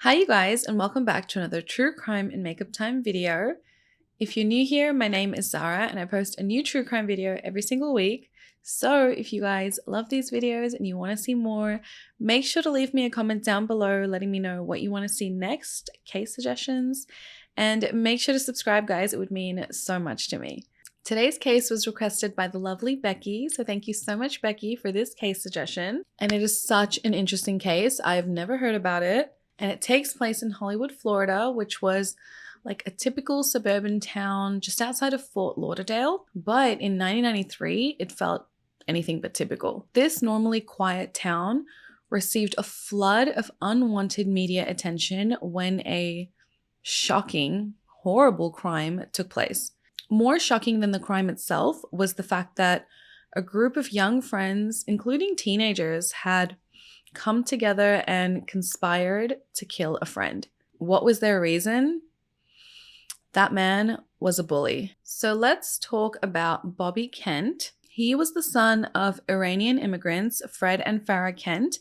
Hi you guys, and welcome back to another true crime and makeup time video. If you're new here, my name is Zara and I post a new true crime video every single week. So if you guys love these videos and you want to see more, make sure to leave me a comment down below letting me know what you want to see next, case suggestions, and make sure to subscribe, guys. It would mean so much to me. Today's case was requested by the lovely Becky, so thank you so much, Becky, for this case suggestion. And it is such an interesting case. I've never heard about it. And it takes place in Hollywood, Florida, which was like a typical suburban town just outside of Fort Lauderdale. But in 1993, it felt anything but typical. This normally quiet town received a flood of unwanted media attention when a shocking, horrible crime took place. More shocking than the crime itself was the fact that a group of young friends, including teenagers, had come together and conspired to kill a friend. What was their reason? That man was a bully. So let's talk about Bobby Kent. He was the son of Iranian immigrants, Fred and Farah Kent,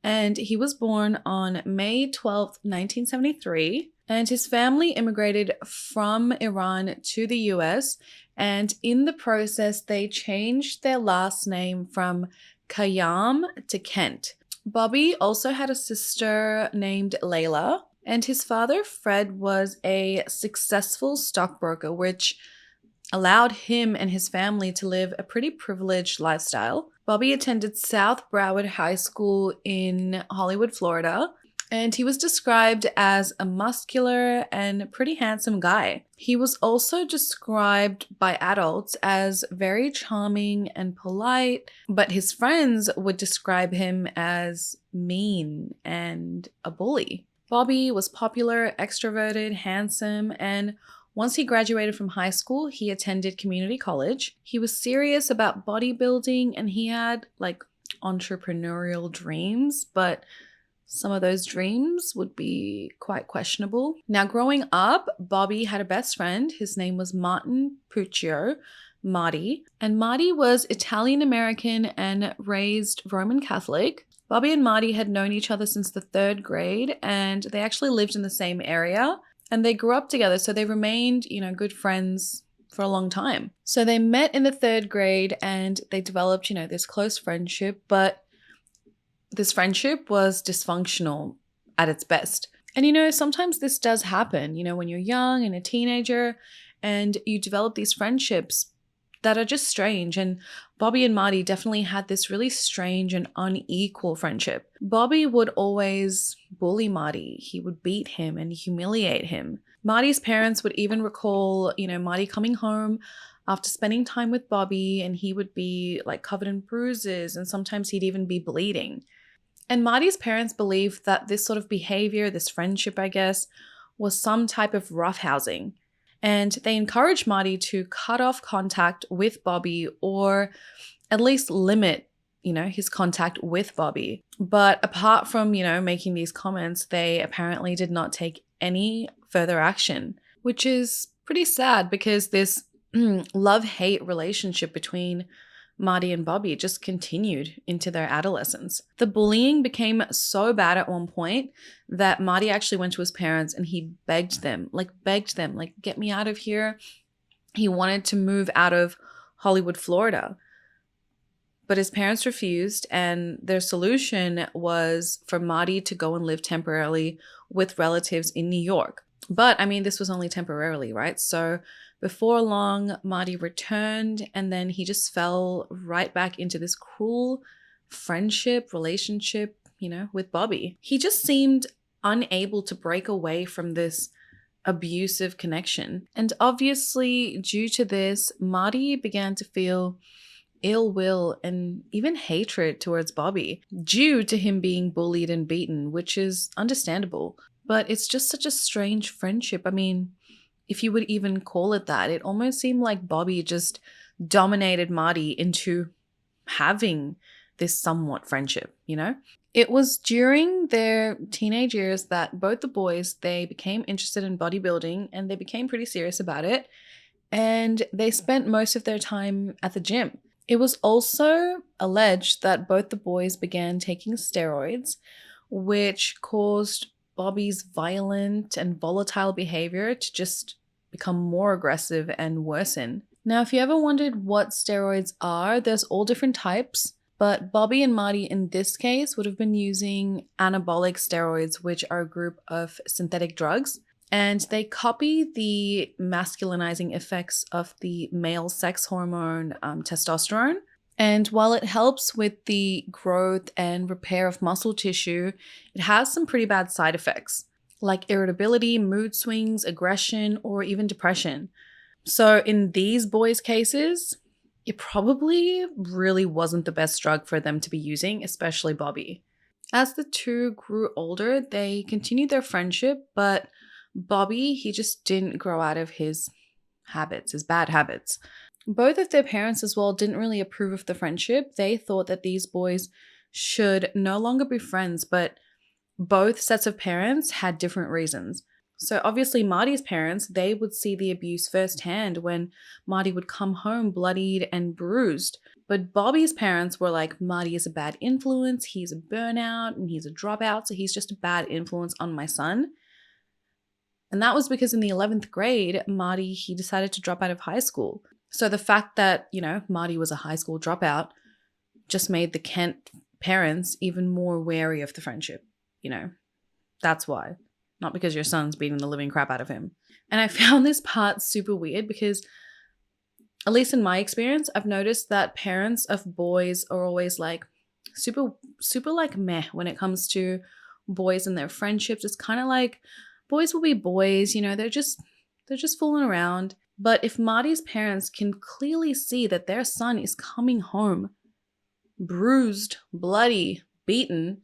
and he was born on May 12th, 1973. And his family immigrated from Iran to the US, and in the process, they changed their last name from Khayyam to Kent. Bobby also had a sister named Layla, and his father, Fred, was a successful stockbroker, which allowed him and his family to live a pretty privileged lifestyle. Bobby attended South Broward High School in Hollywood, Florida, and he was described as a muscular and pretty handsome guy. He was also described by adults as very charming and polite, but his friends would describe him as mean and a bully. Bobby was popular, extroverted, handsome, and once he graduated from high school, he attended community college. He was serious about bodybuilding and he had like entrepreneurial dreams, but some of those dreams would be quite questionable. Now, growing up, Bobby had a best friend. His name was Martin Puccio, Marty. And Marty was Italian-American and raised Roman Catholic. Bobby and Marty had known each other since the 3rd grade, and they actually lived in the same area. And they grew up together, so they remained, good friends for a long time. So they met in the 3rd grade and they developed, this close friendship, but this friendship was dysfunctional at its best. And sometimes this does happen, when you're young and a teenager and you develop these friendships that are just strange. And Bobby and Marty definitely had this really strange and unequal friendship. Bobby would always bully Marty. He would beat him and humiliate him. Marty's parents would even recall, Marty coming home after spending time with Bobby, and he would be like covered in bruises, and sometimes he'd even be bleeding. And Marty's parents believed that this sort of behavior, this friendship, I guess, was some type of roughhousing. And they encouraged Marty to cut off contact with Bobby, or at least limit, his contact with Bobby. But apart from, making these comments, they apparently did not take any further action, which is pretty sad because this love-hate relationship between Marty and Bobby just continued into their adolescence. The bullying became so bad at one point that Marty actually went to his parents and he begged them, get me out of here. He wanted to move out of Hollywood, Florida. But his parents refused, and their solution was for Marty to go and live temporarily with relatives in New York. But this was only temporarily, right? So before long, Marty returned, and then he just fell right back into this cruel friendship, relationship, with Bobby. He just seemed unable to break away from this abusive connection. And obviously, due to this, Marty began to feel ill will and even hatred towards Bobby due to him being bullied and beaten, which is understandable. But it's just such a strange friendship. If you would even call it that, it almost seemed like Bobby just dominated Marty into having this somewhat friendship, It was during their teenage years that both the boys, they became interested in bodybuilding and they became pretty serious about it. And they spent most of their time at the gym. It was also alleged that both the boys began taking steroids, which caused Bobby's violent and volatile behavior to just become more aggressive and worsen. Now, if you ever wondered what steroids are, there's all different types, but Bobby and Marty in this case would have been using anabolic steroids, which are a group of synthetic drugs, and they copy the masculinizing effects of the male sex hormone testosterone. And while it helps with the growth and repair of muscle tissue, it has some pretty bad side effects, like irritability, mood swings, aggression, or even depression. So in these boys' cases, it probably really wasn't the best drug for them to be using, especially Bobby. As the two grew older, they continued their friendship, but Bobby, he just didn't grow out of his habits, his bad habits. Both of their parents as well didn't really approve of the friendship. They thought that these boys should no longer be friends, but both sets of parents had different reasons. So obviously Marty's parents, they would see the abuse firsthand when Marty would come home bloodied and bruised. But Bobby's parents were like, Marty is a bad influence, he's a burnout, and he's a dropout, so he's just a bad influence on my son. And that was because in the 11th grade, Marty, he decided to drop out of high school. So the fact that, Marty was a high school dropout just made the Kent parents even more wary of the friendship. That's why. Not because your son's beating the living crap out of him. And I found this part super weird because, at least in my experience, I've noticed that parents of boys are always like super like meh when it comes to boys and their friendships. It's kind of like boys will be boys, they're just fooling around. But if Marty's parents can clearly see that their son is coming home bruised, bloody, beaten,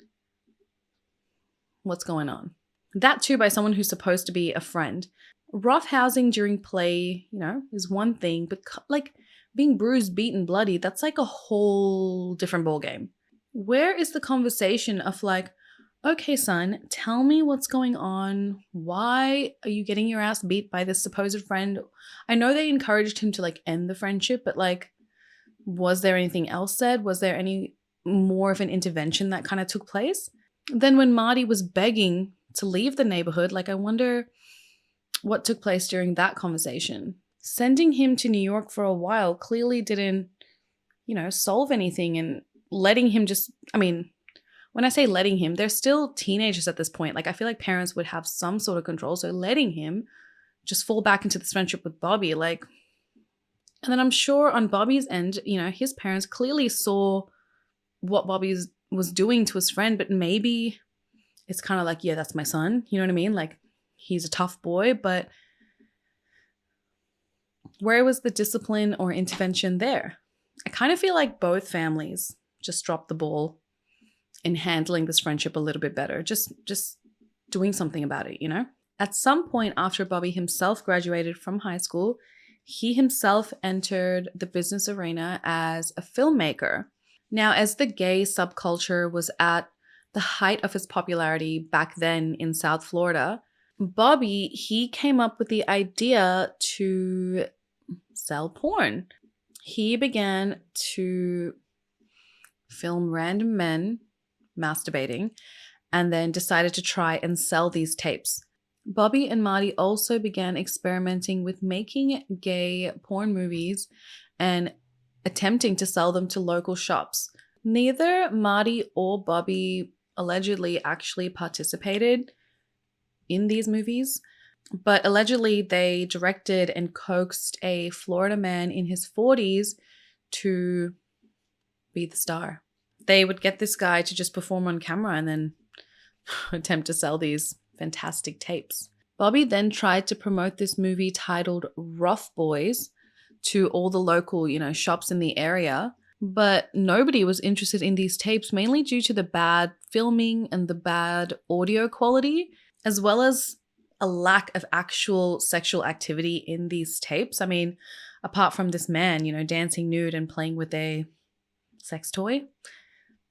what's going on? That too by someone who's supposed to be a friend. Roughhousing during play, is one thing, but like being bruised, beaten, bloody, that's like a whole different ballgame. Where is the conversation of like, okay, son, tell me what's going on. Why are you getting your ass beat by this supposed friend? I know they encouraged him to like end the friendship, but like, was there anything else said? Was there any more of an intervention that kind of took place? Then when Marty was begging to leave the neighborhood, like I wonder what took place during that conversation. Sending him to New York for a while clearly didn't, solve anything, and letting him when I say letting him, they're still teenagers at this point. Like I feel like parents would have some sort of control. So letting him just fall back into this friendship with Bobby, like, and then I'm sure on Bobby's end, his parents clearly saw what Bobby was doing to his friend, but maybe it's kind of like, yeah, that's my son. You know what I mean? Like he's a tough boy, but where was the discipline or intervention there? I kind of feel like both families just dropped the ball in handling this friendship a little bit better, just doing something about it, At some point after Bobby himself graduated from high school, he himself entered the business arena as a filmmaker. Now, as the gay subculture was at the height of its popularity back then in South Florida, Bobby, he came up with the idea to sell porn. He began to film random men masturbating and then decided to try and sell these tapes. Bobby and Marty also began experimenting with making gay porn movies and attempting to sell them to local shops. Neither Marty or Bobby allegedly actually participated in these movies, but allegedly they directed and coaxed a Florida man in his 40s to be the star. They would get this guy to just perform on camera and then attempt to sell these fantastic tapes. Bobby then tried to promote this movie titled Rough Boys to all the local, shops in the area, but nobody was interested in these tapes, mainly due to the bad filming and the bad audio quality, as well as a lack of actual sexual activity in these tapes. I mean, apart from this man, dancing nude and playing with a sex toy,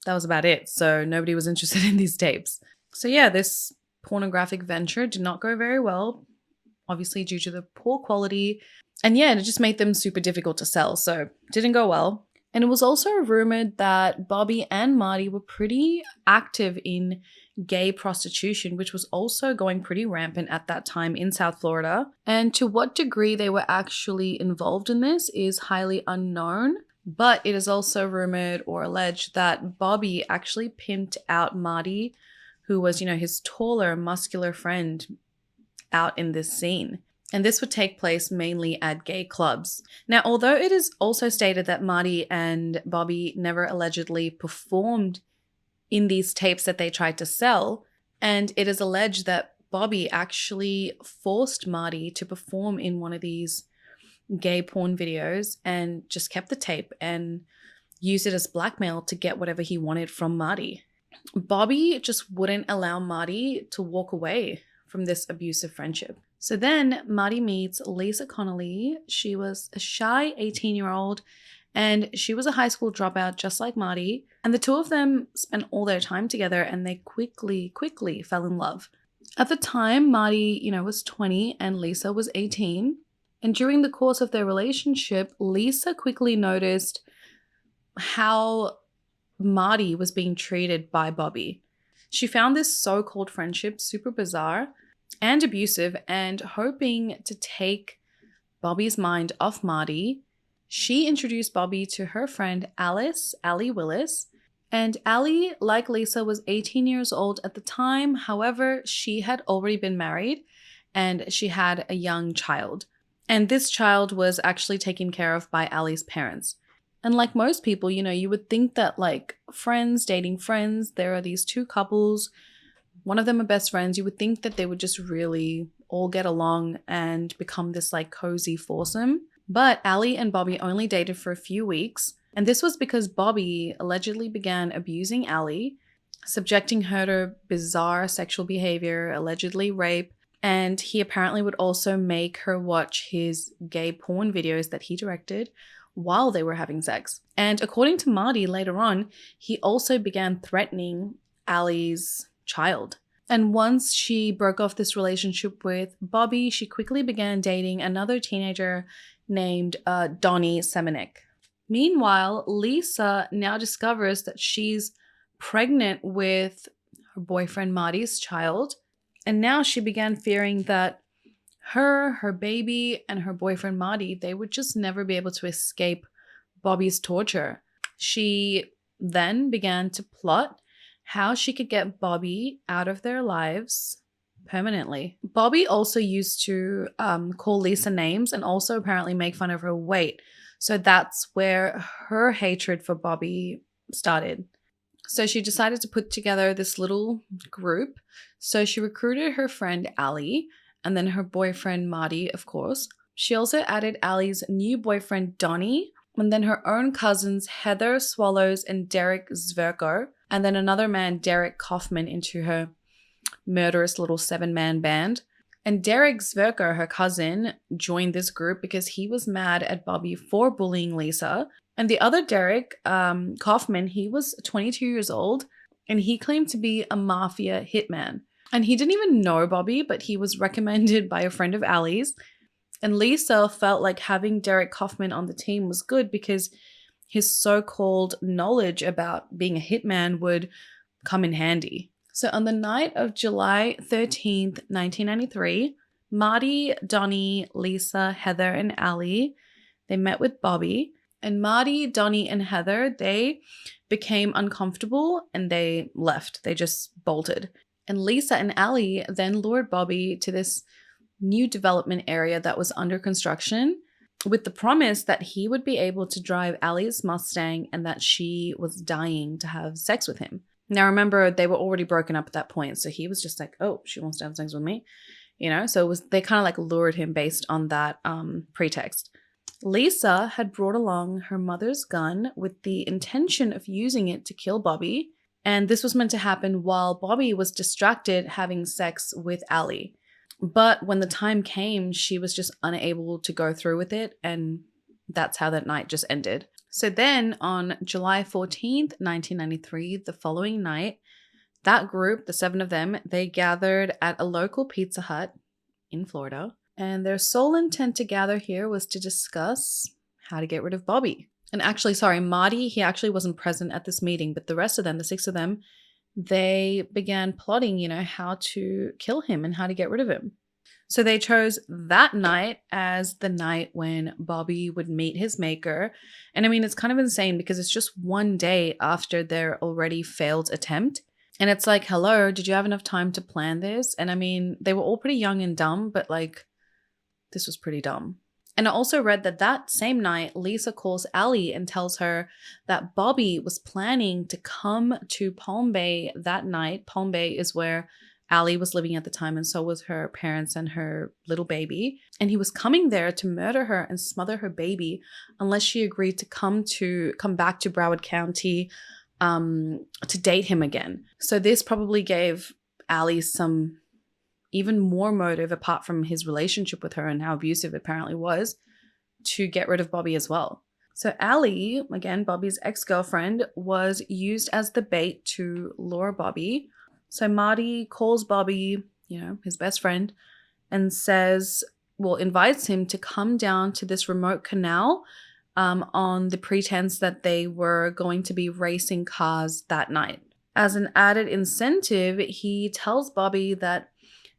that was about it. So nobody was interested in these tapes. So yeah, this pornographic venture did not go very well, obviously due to the poor quality. And yeah, it just made them super difficult to sell. So it didn't go well. And it was also rumored that Bobby and Marty were pretty active in gay prostitution, which was also going pretty rampant at that time in South Florida. And to what degree they were actually involved in this is highly unknown. But it is also rumored or alleged that Bobby actually pimped out Marty, who was, his taller, muscular friend, out in this scene. And this would take place mainly at gay clubs. Now, although it is also stated that Marty and Bobby never allegedly performed in these tapes that they tried to sell, and it is alleged that Bobby actually forced Marty to perform in one of these gay porn videos and just kept the tape and used it as blackmail to get whatever he wanted from Marty. Bobby just wouldn't allow Marty to walk away from this abusive friendship. So then Marty meets Lisa Connolly. She was a shy 18-year-old and she was a high school dropout just like Marty. And the two of them spent all their time together and they quickly fell in love. At the time, Marty, was 20 and Lisa was 18. And during the course of their relationship, Lisa quickly noticed how Marty was being treated by Bobby. She found this so-called friendship super bizarre and abusive, and hoping to take Bobby's mind off Marty, she introduced Bobby to her friend Allie Willis. And Allie, like Lisa, was 18 years old at the time. However, she had already been married and she had a young child. And this child was actually taken care of by Allie's parents. And like most people, you would think that like friends dating friends, there are these two couples, one of them are best friends, you would think that they would just really all get along and become this like cozy foursome. But Allie and Bobby only dated for a few weeks. And this was because Bobby allegedly began abusing Allie, subjecting her to bizarre sexual behavior, allegedly rape. And he apparently would also make her watch his gay porn videos that he directed while they were having sex. And according to Marty later on, he also began threatening Allie's child. And once she broke off this relationship with Bobby, she quickly began dating another teenager named Donnie Semenek. Meanwhile, Lisa now discovers that she's pregnant with her boyfriend Marty's child. And now she began fearing that her baby, and her boyfriend Marty, they would just never be able to escape Bobby's torture. She then began to plot how she could get Bobby out of their lives permanently. Bobby also used to call Lisa names and also apparently make fun of her weight. So that's where her hatred for Bobby started. So she decided to put together this little group. So she recruited her friend Allie and then her boyfriend Marty, of course. She also added Allie's new boyfriend Donnie and then her own cousins Heather Swallows and Derrick Zverko, and then another man, Derrick Kaufman, into her murderous little 7-man band. And Derrick Zverko, her cousin, joined this group because he was mad at Bobby for bullying Lisa. And the other Derrick, Kaufman, he was 22 years old and he claimed to be a mafia hitman. And he didn't even know Bobby, but he was recommended by a friend of Allie's. And Lisa felt like having Derrick Kaufman on the team was good because his so-called knowledge about being a hitman would come in handy. So on the night of July 13th, 1993, Marty, Donnie, Lisa, Heather, and Allie, they met with Bobby. And Marty, Donnie, and Heather, they became uncomfortable and they left. They just bolted. And Lisa and Allie then lured Bobby to this new development area that was under construction with the promise that he would be able to drive Allie's Mustang and that she was dying to have sex with him. Now, remember, they were already broken up at that point. So he was just like, oh, she wants to have sex with me, so they kind of like lured him based on that pretext. Lisa had brought along her mother's gun with the intention of using it to kill Bobby. And this was meant to happen while Bobby was distracted having sex with Allie. But when the time came, she was just unable to go through with it. And that's how that night just ended. So then on July 14th, 1993, the following night, that group, the 7 of them, they gathered at a local Pizza Hut in Florida. And their sole intent to gather here was to discuss how to get rid of Bobby. And actually, sorry, Marty, he actually wasn't present at this meeting, but the rest of them, the 6 of them, they began plotting, how to kill him and how to get rid of him. So they chose that night as the night when Bobby would meet his maker. And I mean, it's kind of insane because it's just one day after their already failed attempt. And it's like, hello, did you have enough time to plan this? And I mean, they were all pretty young and dumb, but like, this was pretty dumb. And I also read that same night, Lisa calls Allie and tells her that Bobby was planning to come to Palm Bay that night. Palm Bay is where Allie was living at the time, and so was her parents and her little baby. And he was coming there to murder her and smother her baby unless she agreed to come back to Broward County to date him again. So this probably gave Allie some even more motive, apart from his relationship with her and how abusive it apparently was, to get rid of Bobby as well. So Allie, again, Bobby's ex-girlfriend, was used as the bait to lure Bobby. So Marty calls Bobby, his best friend, and invites him to come down to this remote canal on the pretense that they were going to be racing cars that night. As an added incentive, he tells Bobby that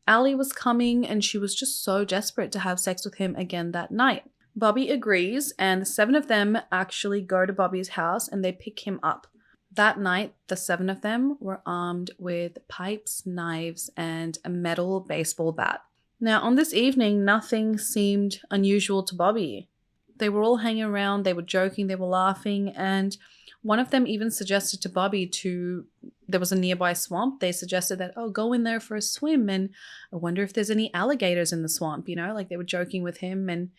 Allie was coming and she was just so desperate to have sex with him again that night. Bobby agrees, and the 7 of them actually go to Bobby's house and they pick him up. That night, the 7 of them were armed with pipes, knives, and a metal baseball bat. Now, on this evening, nothing seemed unusual to Bobby. They were all hanging around, they were joking, they were laughing, and one of them even suggested to Bobby there was a nearby swamp. They suggested that, go in there for a swim, and I wonder if there's any alligators in the swamp, like they were joking with him and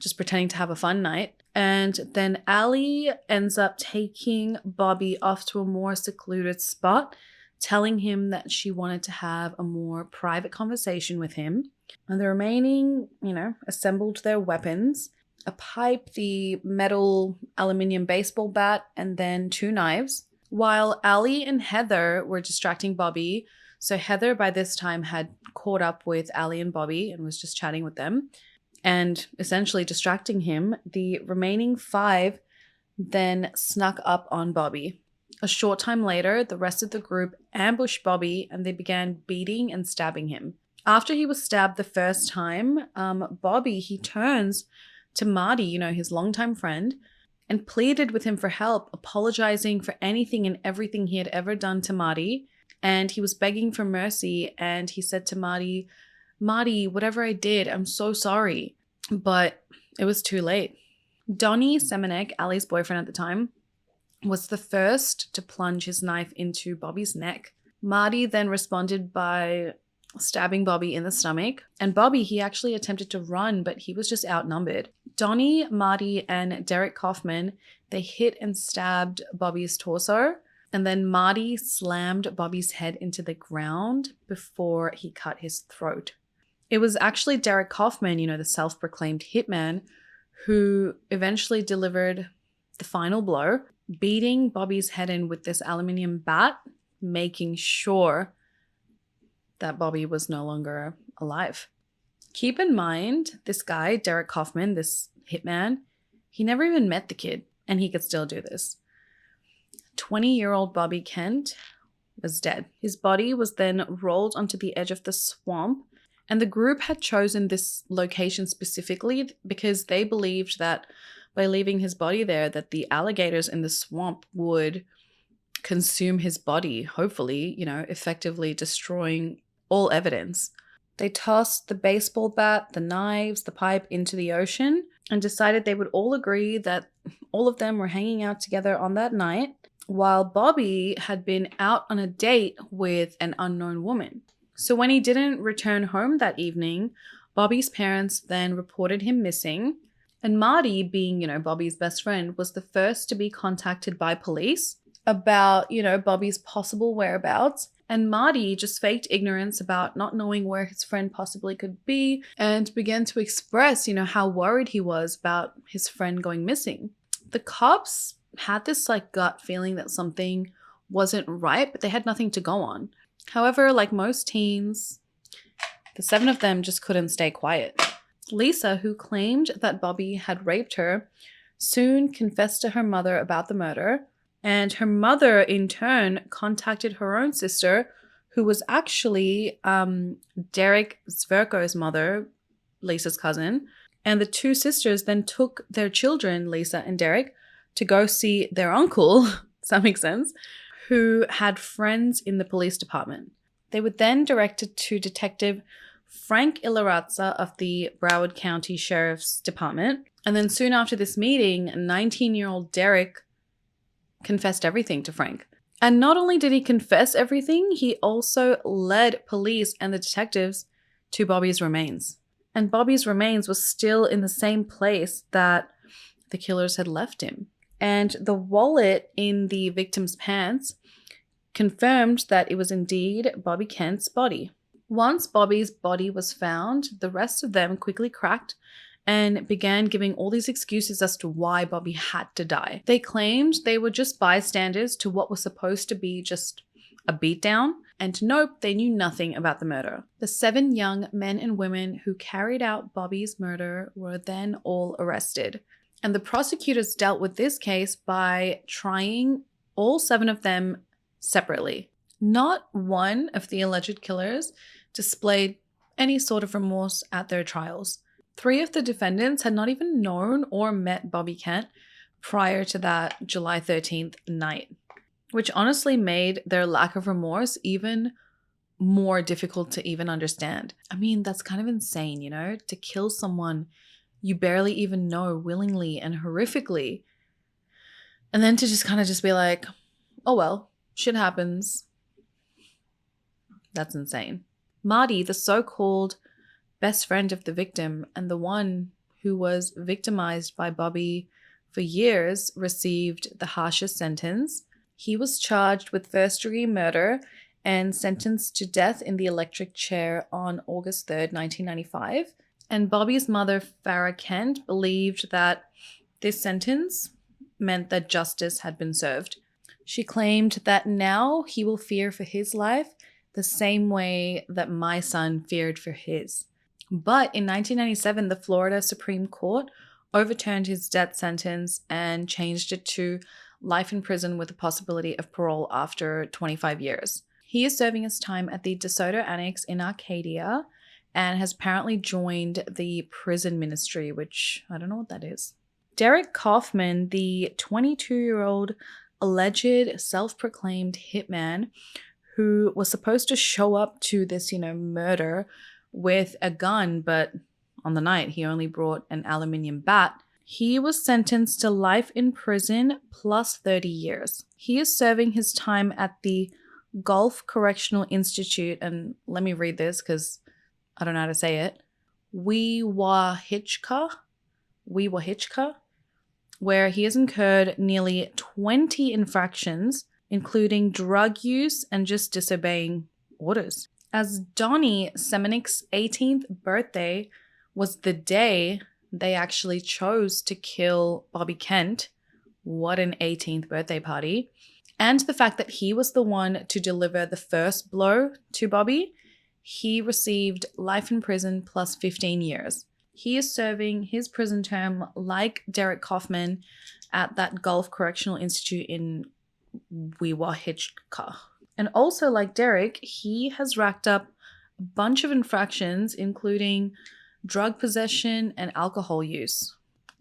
just pretending to have a fun night. And then Allie ends up taking Bobby off to a more secluded spot, telling him that she wanted to have a more private conversation with him. And the remaining, assembled their weapons, a pipe, the metal aluminium baseball bat, and then 2 knives, while Allie and Heather were distracting Bobby. So Heather by this time had caught up with Allie and Bobby and was just chatting with them and essentially distracting him. The remaining 5 then snuck up on Bobby. A short time later, the rest of the group ambushed Bobby and they began beating and stabbing him. After he was stabbed the first time, Bobby, he turns to Marty, his longtime friend, and pleaded with him for help, apologizing for anything and everything he had ever done to Marty. And he was begging for mercy. And he said to Marty, whatever I did, I'm so sorry. But it was too late. Donnie Semenek, Allie's boyfriend at the time, was the first to plunge his knife into Bobby's neck. Marty then responded by stabbing Bobby in the stomach. And Bobby, he actually attempted to run, but he was just outnumbered. Donnie, Marty, and Derrick Kaufman, they hit and stabbed Bobby's torso. And then Marty slammed Bobby's head into the ground before he cut his throat. It was actually Derrick Kaufman, the self-proclaimed hitman, who eventually delivered the final blow, beating Bobby's head in with this aluminium bat, making sure that Bobby was no longer alive. Keep in mind, this guy, Derrick Kaufman, this hitman, he never even met the kid, and he could still do this. 20-year-old Bobby Kent was dead. His body was then rolled onto the edge of the swamp, and the group had chosen this location specifically because they believed that by leaving his body there, that the alligators in the swamp would consume his body, hopefully, effectively destroying all evidence. They tossed the baseball bat, the knives, the pipe into the ocean and decided they would all agree that all of them were hanging out together on that night while Bobby had been out on a date with an unknown woman. So when he didn't return home that evening, Bobby's parents then reported him missing. And Marty, being, Bobby's best friend, was the first to be contacted by police about, Bobby's possible whereabouts. And Marty just faked ignorance about not knowing where his friend possibly could be and began to express, how worried he was about his friend going missing. The cops had this gut feeling that something wasn't right, but they had nothing to go on. However, like most teens, the 7 of them just couldn't stay quiet. Lisa, who claimed that Bobby had raped her, soon confessed to her mother about the murder, and her mother in turn contacted her own sister, who was actually Derrick Zverko's mother, Lisa's cousin. And the two sisters then took their children, Lisa and Derrick, to go see their uncle, does that make sense, who had friends in the police department. They were then directed to Detective Frank Ilarazza of the Broward County Sheriff's Department. And then soon after this meeting, 19-year-old Derrick confessed everything to Frank. And not only did he confess everything, he also led police and the detectives to Bobby's remains. And Bobby's remains was still in the same place that the killers had left him. And the wallet in the victim's pants confirmed that it was indeed Bobby Kent's body. Once Bobby's body was found, the rest of them quickly cracked and began giving all these excuses as to why Bobby had to die. They claimed they were just bystanders to what was supposed to be just a beatdown, and nope, they knew nothing about the murder. The 7 young men and women who carried out Bobby's murder were then all arrested. And the prosecutors dealt with this case by trying all 7 of them separately. Not one of the alleged killers displayed any sort of remorse at their trials. 3 of the defendants had not even known or met Bobby Kent prior to that July 13th night, which honestly made their lack of remorse even more difficult to even understand. I mean, that's kind of insane, you know, to kill someone you barely even know willingly and horrifically, and then to just kind of just be like, oh well, shit happens. That's insane. Marty, the so-called best friend of the victim and the one who was victimized by Bobby for years, received the harshest sentence. He was charged with first-degree murder and sentenced to death in the electric chair on August 3rd, 1995. And Bobby's mother, Farrah Kent, believed that this sentence meant that justice had been served. She claimed that now he will fear for his life the same way that my son feared for his. But in 1997, the Florida Supreme Court overturned his death sentence and changed it to life in prison with the possibility of parole after 25 years. He is serving his time at the DeSoto Annex in Arcadia and has apparently joined the prison ministry, which I don't know what that is. Derrick Kaufman, the 22-year-old alleged self-proclaimed hitman who was supposed to show up to this, murder with a gun, but on the night he only brought an aluminium bat. He was sentenced to life in prison plus 30 years. He is serving his time at the Gulf Correctional Institute, and let me read this because I don't know how to say it. Weewahitchka, where he has incurred nearly 20 infractions, including drug use and just disobeying orders. As Donnie Semenick's 18th birthday was the day they actually chose to kill Bobby Kent. What an 18th birthday party. And the fact that he was the one to deliver the first blow to Bobby, he received life in prison plus 15 years. He is serving his prison term like Derrick Kaufman at that Gulf Correctional Institute in Weewahitchka. And also like Derrick, he has racked up a bunch of infractions, including drug possession and alcohol use.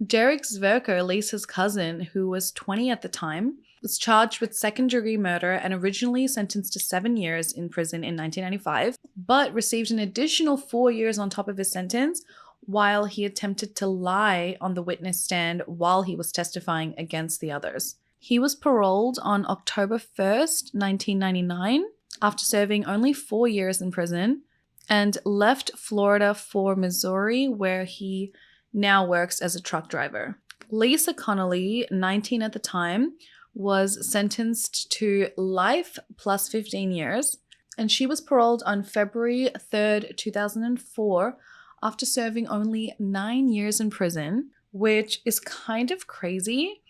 Derrick Zverko, Lisa's cousin, who was 20 at the time, was charged with second-degree murder and originally sentenced to 7 years in prison in 1995, but received an additional 4 years on top of his sentence while he attempted to lie on the witness stand while he was testifying against the others. He was paroled on October 1st, 1999, after serving only 4 years in prison, and left Florida for Missouri, where he now works as a truck driver. Lisa Connolly, 19 at the time, was sentenced to life plus 15 years, and she was paroled on February 3rd, 2004, after serving only 9 years in prison, which is kind of crazy,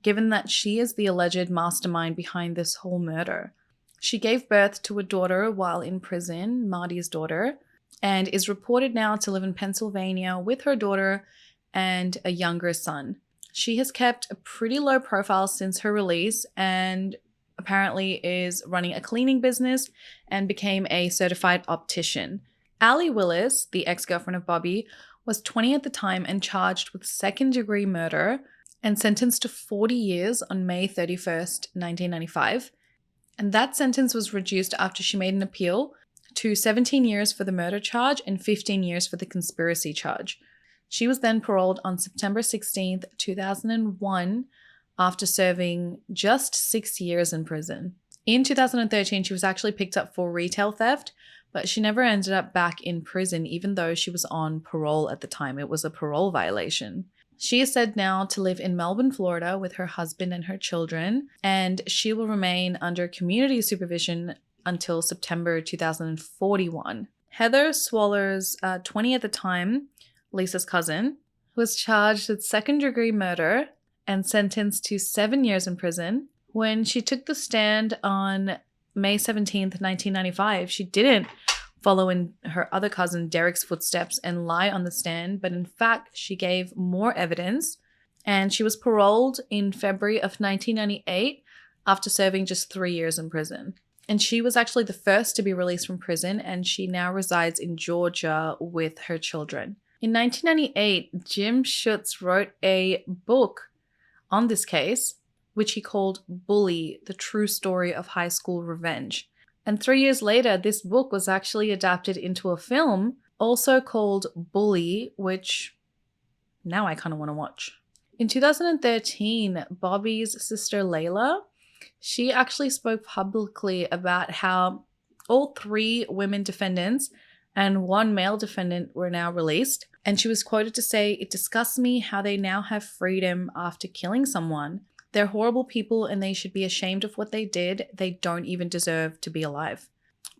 given that she is the alleged mastermind behind this whole murder. She gave birth to a daughter while in prison, Marty's daughter, and is reported now to live in Pennsylvania with her daughter and a younger son. She has kept a pretty low profile since her release and apparently is running a cleaning business and became a certified optician. Allie Willis, the ex-girlfriend of Bobby, was 20 at the time and charged with second-degree murder and sentenced to 40 years on May 31st, 1995. And that sentence was reduced after she made an appeal to 17 years for the murder charge and 15 years for the conspiracy charge. She was then paroled on September 16th, 2001, after serving just 6 years in prison. In 2013, she was actually picked up for retail theft, but she never ended up back in prison, even though she was on parole at the time. It was a parole violation. She is said now to live in Melbourne, Florida with her husband and her children, and she will remain under community supervision until September 2041. Heather Swallers, 20 at the time, Lisa's cousin, was charged with second-degree murder and sentenced to 7 years in prison. When she took the stand on May 17th, 1995, she didn't follow in her other cousin Derrick's footsteps and lie on the stand, but in fact, she gave more evidence, and she was paroled in February of 1998 after serving just 3 years in prison. And she was actually the first to be released from prison, and she now resides in Georgia with her children. In 1998, Jim Schutz wrote a book on this case, which he called Bully, The True Story of High School Revenge. And 3 years later, this book was actually adapted into a film, also called Bully, which now I kind of want to watch. In 2013, Bobby's sister Layla, she actually spoke publicly about how all 3 women defendants and 1 male defendant were now released. And she was quoted to say, "It disgusts me how they now have freedom after killing someone. They're horrible people and they should be ashamed of what they did. They don't even deserve to be alive."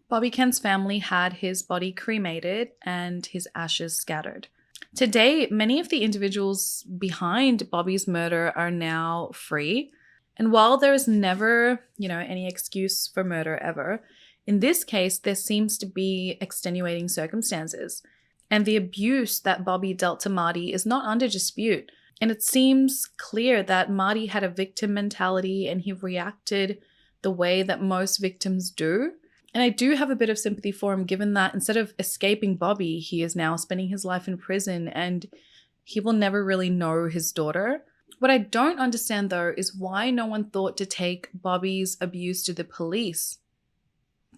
Bobby Kent's family had his body cremated and his ashes scattered. Today, many of the individuals behind Bobby's murder are now free. And while there is never, any excuse for murder ever, in this case, there seems to be extenuating circumstances. And the abuse that Bobby dealt to Marty is not under dispute. And it seems clear that Marty had a victim mentality and he reacted the way that most victims do. And I do have a bit of sympathy for him, given that instead of escaping Bobby, he is now spending his life in prison and he will never really know his daughter. What I don't understand, though, is why no one thought to take Bobby's abuse to the police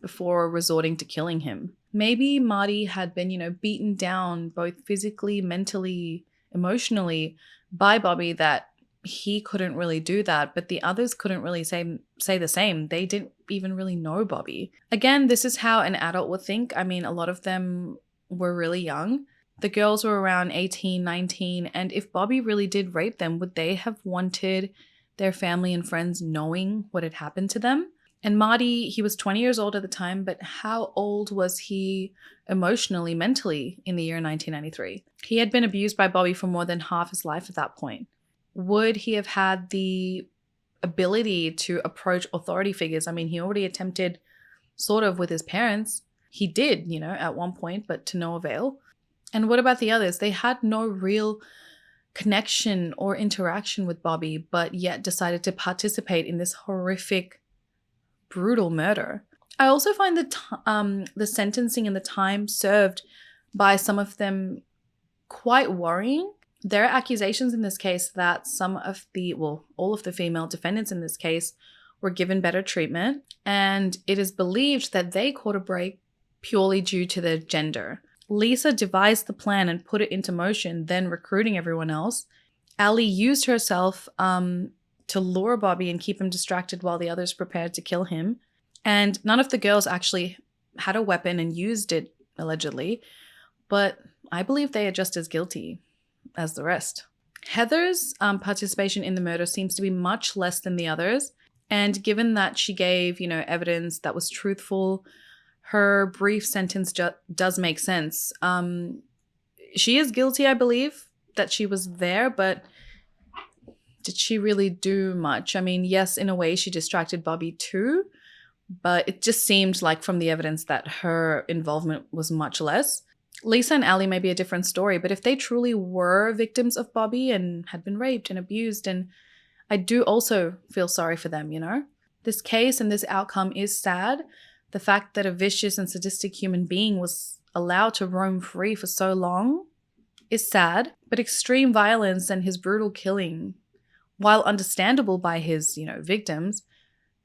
before resorting to killing him. Maybe Marty had been, beaten down both physically, mentally, emotionally by Bobby, that he couldn't really do that, but the others couldn't really say the same. They didn't even really know Bobby. Again, this is how an adult would think. I mean, a lot of them were really young. The girls were around 18, 19, and if Bobby really did rape them, would they have wanted their family and friends knowing what had happened to them? And Marty, he was 20 years old at the time, but how old was he emotionally, mentally in the year 1993? He had been abused by Bobby for more than half his life at that point. Would he have had the ability to approach authority figures? I mean, he already attempted sort of with his parents. He did, at one point, but to no avail. And what about the others? They had no real connection or interaction with Bobby, but yet decided to participate in this horrific, brutal murder. I also find the sentencing and the time served by some of them quite worrying. There are accusations in this case that all of the female defendants in this case were given better treatment, and it is believed that they caught a break purely due to their gender. Lisa devised the plan and put it into motion, then recruiting everyone else. Allie used herself to lure Bobby and keep him distracted while the others prepared to kill him. And none of the girls actually had a weapon and used it, allegedly, but I believe they are just as guilty as the rest. Heather's participation in the murder seems to be much less than the others, and given that she gave, evidence that was truthful, her brief sentence does make sense. She is guilty, I believe, that she was there, but did she really do much? I mean, yes, in a way she distracted Bobby too, but it just seemed like from the evidence that her involvement was much less. Lisa and Ali may be a different story, but if they truly were victims of Bobby and had been raped and abused, and I do also feel sorry for them, you know? This case and this outcome is sad. The fact that a vicious and sadistic human being was allowed to roam free for so long is sad, but extreme violence and his brutal killing, while understandable by his, victims,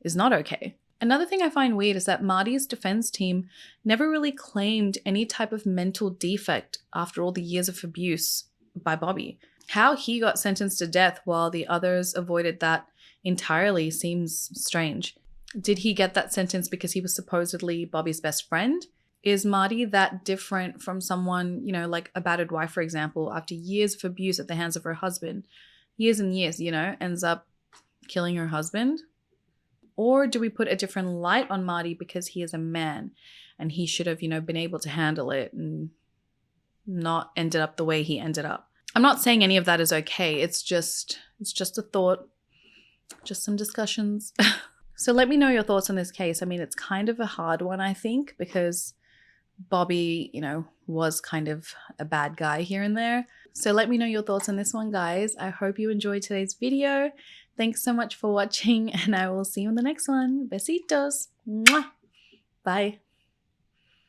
is not okay. Another thing I find weird is that Marty's defense team never really claimed any type of mental defect after all the years of abuse by Bobby. How he got sentenced to death while the others avoided that entirely seems strange. Did he get that sentence because he was supposedly Bobby's best friend? Is Marty that different from someone, like a battered wife, for example, after years of abuse at the hands of her husband, years and years, ends up killing her husband? Or do we put a different light on Marty because he is a man and he should have, been able to handle it and not ended up the way he ended up? I'm not saying any of that is okay. It's just a thought, just some discussions. So let me know your thoughts on this case. I mean, it's kind of a hard one, I think, because Bobby, was kind of a bad guy here and there. So let me know your thoughts on this one, guys. I hope you enjoyed today's video. Thanks so much for watching, and I will see you in the next one. Besitos. Mwah. Bye.